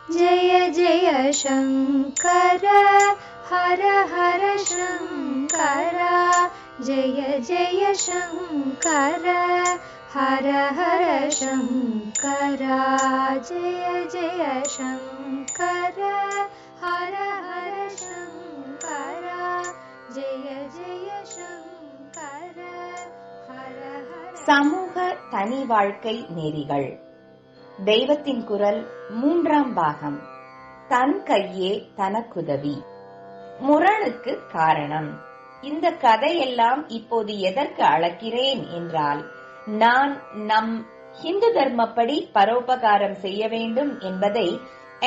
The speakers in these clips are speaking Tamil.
जय जय शंकर हर हर शंकर जय जय शंकर हर हर शंकर जय जय शंकर हर हर शंकर जय जय शंकर हर हर. சமூக தனி வாழ்க்கை நெறிகள். தெய்வத்தின் குரல் 3ஆம் பாகம். தன் கையே தனக்குதவி. முரணுக்கு காரணம். இந்த கதையெல்லாம் இப்போது எதற்கு அளக்கிறேன் என்றால், நான் நம் ஹிந்து தர்மப்படி பரோபகாரம் செய்ய வேண்டும் என்பதை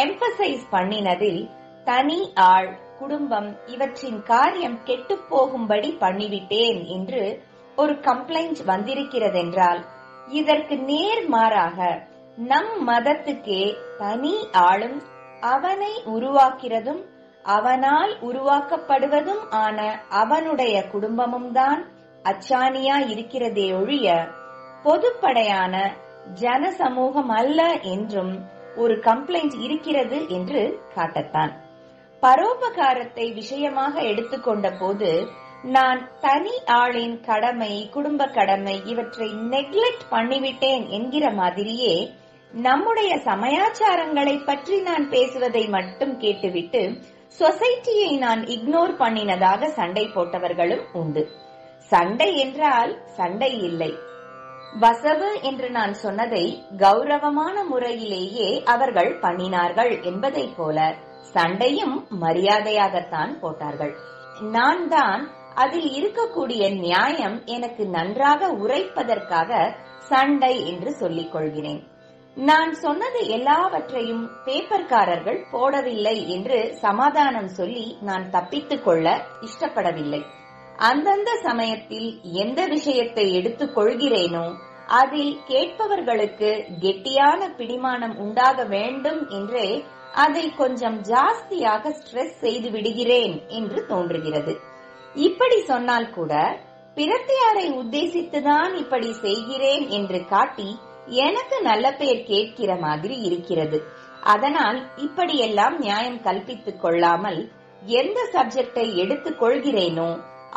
எம்பசைஸ் பண்ணினதில் தனி ஆள், குடும்பம் இவற்றின் காரியம் கெட்டுப் போகும்படி பண்ணிவிட்டேன் என்று ஒரு கம்ப்ளைண்ட் வந்திருக்கிறதென்றால், இதற்கு நேர்மாறாக நம் மதத்துக்கே தனி ஆளும் அவனை உருவாக்கிறதும் அவனால் உருவாக்கப்படுவதும் ஆன அவனுடைய குடும்பமும் தான் அச்சாணியா இருக்கிறதே ஒழிய பொதுப்படையான ஜன சமூகம் அல்ல என்றும் ஒரு கம்ப்ளைண்ட் இருக்கிறது என்று காட்டத்தான். பரோபகாரத்தை விஷயமாக எடுத்துக்கொண்ட போது நான் தனி ஆளின் கடமை, குடும்ப கடமை இவற்றை நெக்லெக்ட் பண்ணிவிட்டேன் என்கிற மாதிரியே நம்முடைய சமயாச்சாரங்களை பற்றி நான் பேசுவதை மட்டும் கேட்டுவிட்டு சொசைட்டியை நான் இக்னோர் பண்ணினதாக சண்டை போட்டவர்களும் உண்டு. சண்டை என்றால் சண்டை இல்லை. வசவு என்று நான் சொன்னதை கௌரவமான முறையிலேயே அவர்கள் பண்ணினார்கள் என்பதை போல சண்டையும் மரியாதையாகத்தான் போட்டார்கள். நான் தான் அதில் இருக்கக்கூடிய நியாயம் எனக்கு நன்றாக உரைப்பதற்காக சண்டை என்று சொல்லிக் கொள்கிறேன். நான் சொன்னது எல்லாவற்றையும் பேப்பர்காரர்கள் போடவில்லை என்று சமாதானம் சொல்லி நான் தப்பித்துக் கொள்ள இஷ்டப்படவில்லை. அந்தந்த சமயத்தில் எந்த விஷயத்தை எடுத்துக் கொள்கிறேனோ அதில் கேட்பவர்களுக்கு கெட்டியான பிடிமானம் உண்டாக வேண்டும் என்றே அதை கொஞ்சம் ஜாஸ்தியாக ஸ்ட்ரெஸ் செய்து விடுகிறேன் என்று தோன்றுகிறது. இப்படி சொன்னால் கூட பிரத்தியாரை உத்தேசித்துதான் இப்படி செய்கிறேன் என்று காட்டி எனக்கு நல்ல பெயர் கேட்கிற மாதிரி இருக்கிறது. அதனால் இப்படியெல்லாம் நியாயம் கல்பித்துக் கொள்ளாமல் எந்த சப்ஜெக்டை எடுத்துக் கொள்கிறேனோ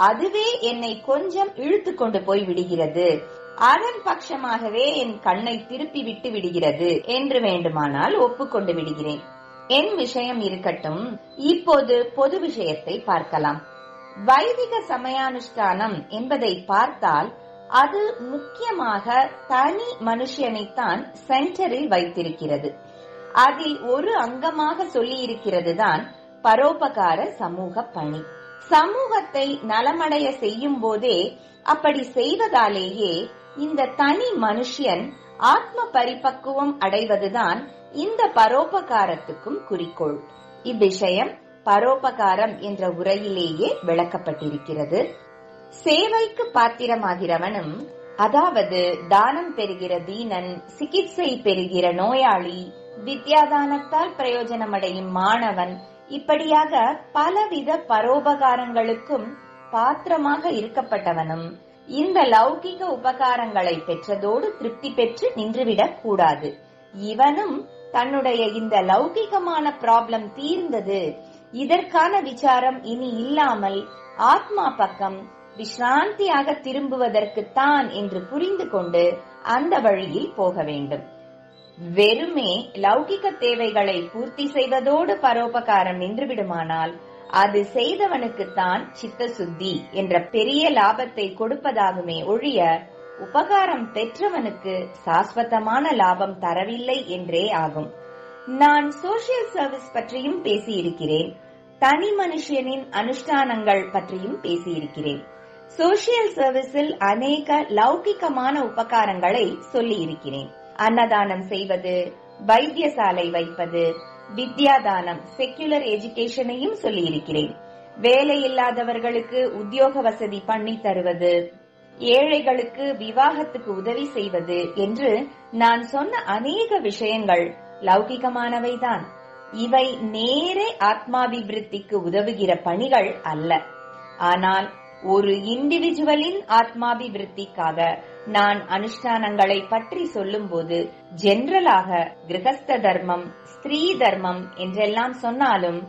அதுவே என்னை கொஞ்சம் இழுத்து கொண்டு போய் விடுகிறது, அதன் பட்சமாகவே என் கண்ணை திருப்பி விட்டு விடுகிறது என்று வேண்டுமானால் ஒப்புக்கொண்டு விடுகிறேன். என் விஷயம் இருக்கட்டும், இப்போது பொது விஷயத்தை பார்க்கலாம். வைதிக சமயானுஷ்டானம் என்பதை பார்த்தால் அது முக்கியமாக தனி மனுஷனைத்தான் சென்டரில் வைத்திருக்கிறது. அதில் ஒரு அங்கமாக சொல்லி இருக்கிறது தான் பரோபகார சமூக பணி. சமூகத்தை நலமடைய செய்யும் போதே அப்படி செய்வதாலேயே இந்த தனி மனுஷன் ஆத்ம பரிபக்குவம் அடைவதுதான் இந்த பரோபகாரத்துக்கும் குறிக்கோள். இவ்விஷயம் பரோபகாரம் என்ற உரையிலேயே விளக்கப்பட்டிருக்கிறது. சேவைக்கு பாத்திரமாகிறவனும், அதாவது தானம் பெறுகிற தீனன், சிகிச்சை பெறுகிற நோயாளி, வித்யாதானத்தால் பிரயோஜனமடையும் மாணவன், இப்படியாக பலவித பரோபகாரங்களுக்கும் பாத்திரமாக இருக்கப்பட்டவனும் இந்த லௌகிக உபகாரங்களை பெற்றதோடு திருப்தி பெற்று நின்றுவிடக் கூடாது. இவனும் தன்னுடைய இந்த லௌகிகமான ப்ராப்ளம் தீர்ந்தது, இதற்கான விசாரம் இனி இல்லாமல் ஆத்மா பக்கம் விசிராந்தியாக திரும்புவதற்குத்தான் என்று புரிந்து கொண்டு அந்த வழியில் போக வேண்டும். வெறுமே லௌகிக தேவைகளை பூர்த்தி செய்வதோடு பரோபகாரம் நின்றுவிடுமானால் அது செய்தவனுக்குத்தான் சித்த சுத்தி என்ற பெரிய லாபத்தை கொடுப்பதாகுமே ஒழிய உபகாரம் பெற்றவனுக்கு சாஸ்வதமான லாபம் தரவில்லை என்றே ஆகும். நான் சோசியல் சர்வீஸ் பற்றியும் பேசியிருக்கிறேன், தனி மனுஷனின் அனுஷ்டானங்கள் பற்றியும் பேசியிருக்கிறேன். சோசியல் சர்வீஸில் அநேக லௌகிகமான உபகாரங்களை சொல்லி இருக்கிறேன். அன்னதானம் செய்வது, வைத்தியசாலை வைப்பது, வித்யாதானம், செக்குலர் எஜுகேஷனையும் சொல்லி இருக்கிறேன். வேலை இல்லாதவர்களுக்கு உத்தியோக வசதி பண்ணி தருவது, ஏழைகளுக்கு விவாகத்துக்கு உதவி செய்வது என்று நான் சொன்ன அநேக விஷயங்கள் லௌகிகமானவைதான். இவை நேரே ஆத்மாபிவிருத்திக்கு உதவுகிற பணிகள் அல்ல. ஆனால் ஒரு இண்டிவிஜுவலின் ஆத்மாபிவிருத்திக்காக நான் அனுஷ்டானங்களை பற்றி சொல்லும் போது ஜெனரலாக கிரகஸ்த தர்மம், ஸ்திரீ தர்மம் என்றெல்லாம் சொன்னாலும்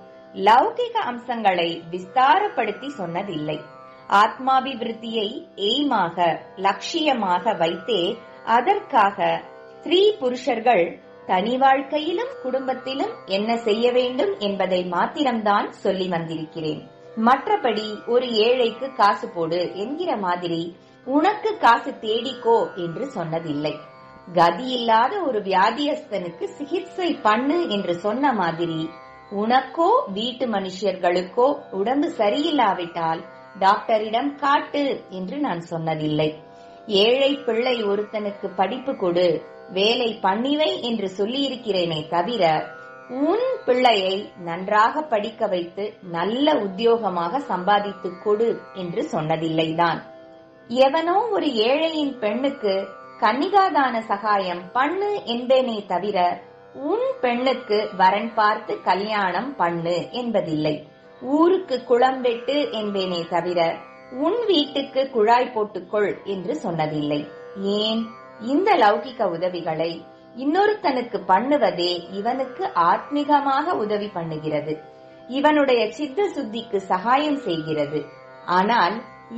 லௌகிக அம்சங்களை விஸ்தாரப்படுத்தி சொன்னதில்லை. ஆத்மாபிவிருத்தியை எய்மாக, லட்சியமாக வைத்தே அதற்காக ஸ்திரீ புருஷர்கள் தனி வாழ்க்கையிலும் குடும்பத்திலும் என்ன செய்ய வேண்டும் என்பதை மாத்திரம்தான் சொல்லி வந்திருக்கிறேன். மற்றபடி ஒரு ஏழைக்கு காசு போடு என்கிற மாதிரி உனக்கு காசு தேடிக்கோ என்று சொன்னதில்லை. கதியில்லாத ஒரு வியாதியஸ்தனுக்கு சிகிச்சை பண்ணு என்று சொன்ன மாதிரி உனக்கோ வீட்டு மனுஷர்களுக்கோ உடம்பு சரியில்லாவிட்டால் டாக்டரிடம் காட்டு என்று நான் சொன்னதில்லை. ஏழை பிள்ளை ஒருத்தனுக்கு படிப்பு கொடு, வேலை பண்ணிவை என்று சொல்லியிருக்கிறேனே தவிர உன் பிள்ளையை நன்றாக படிக்க வைத்து நல்ல உத்தியோகமாக சம்பாதித்து கொடு என்று சொன்னதில்லைதான். எவனோ ஒரு ஏழையின் பெண்ணுக்கு கன்னிகாதான சகாயம் பண்ணு என்பேனே தவிர உன் பெண்ணுக்கு வரன் பார்த்து கல்யாணம் பண்ணு என்பதில்லை. ஊருக்கு குளம் வெட்டு என்பேனே தவிர உன் வீட்டுக்கு குழாய் போட்டுக்கொள் என்று சொன்னதில்லை. ஏன்? இந்த லௌகிக உதவிகளை இன்னொருத்தனுக்கு பண்ணுவதே இவனுக்கு ஆத்மீகமாக உதவி பண்ணுகிறது, இவனுடைய சித்த சுத்திக்கு சகாயம் செய்கிறது. ஆனால்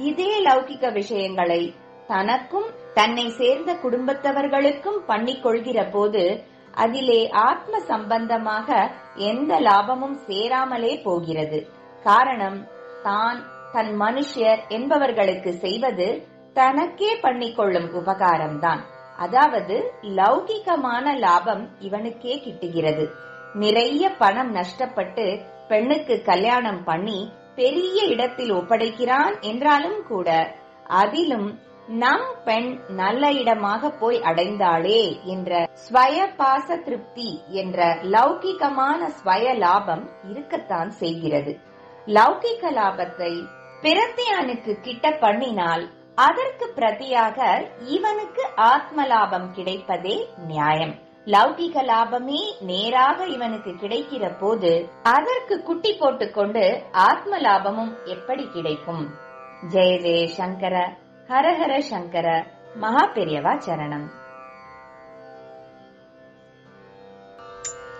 இதே லௌகிக விஷயங்களை தனக்கும் தன்னை சேர்ந்த குடும்பத்தவர்களுக்கும் பண்ணிக் கொள்கிற போது அதிலே ஆத்ம சம்பந்தமாக எந்த லாபமும் சேராமலே போகிறது. காரணம், தான் தன் மனுஷர் என்பவர்களுக்கு செய்வது தனக்கே பண்ணிக்கொள்ளும் உபகாரம்தான். அதாவது லௌகிகமான லாபம் இவனுக்கே கிட்டுகிறது. நிறைய பணம் நஷ்டப்பட்டு பெண்ணுக்கு கல்யாணம் பண்ணி பெரிய இடத்தில் ஒப்படைக்கிறான் என்றாலும் கூட அதிலும் நம் பெண் நல்ல இடமாக போய் அடைந்தாளே என்ற ஸ்வய பாச திருப்தி என்ற லௌகிகமான ஸ்வய லாபம் இருக்கத்தான் செய்கிறது. லௌகிக லாபத்தை பிரத்தியானுக்கு கிட்ட பண்ணினால் அதற்கு பிரதியாக இவனுக்கு ஆத்ம லாபம் கிடைப்பதே நியாயம். லௌகிக லாபமே நேராக இவனுக்கு கிடைக்கிற போது அதற்கு குட்டி போட்டுக்கொண்டு ஆத்ம லாபமும் எப்படி கிடைக்கும்? ஜெய ஜெய சங்கர, ஹரஹர சங்கர, மகா பெரியவா சரணம்.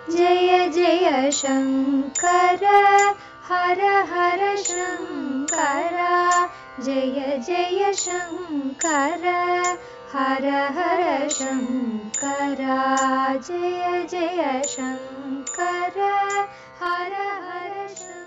जय जय शंकर, हर हर शंकर, जय जय शंकर, हर हर शंकर, जय जय शंकर, हर हर शंकर.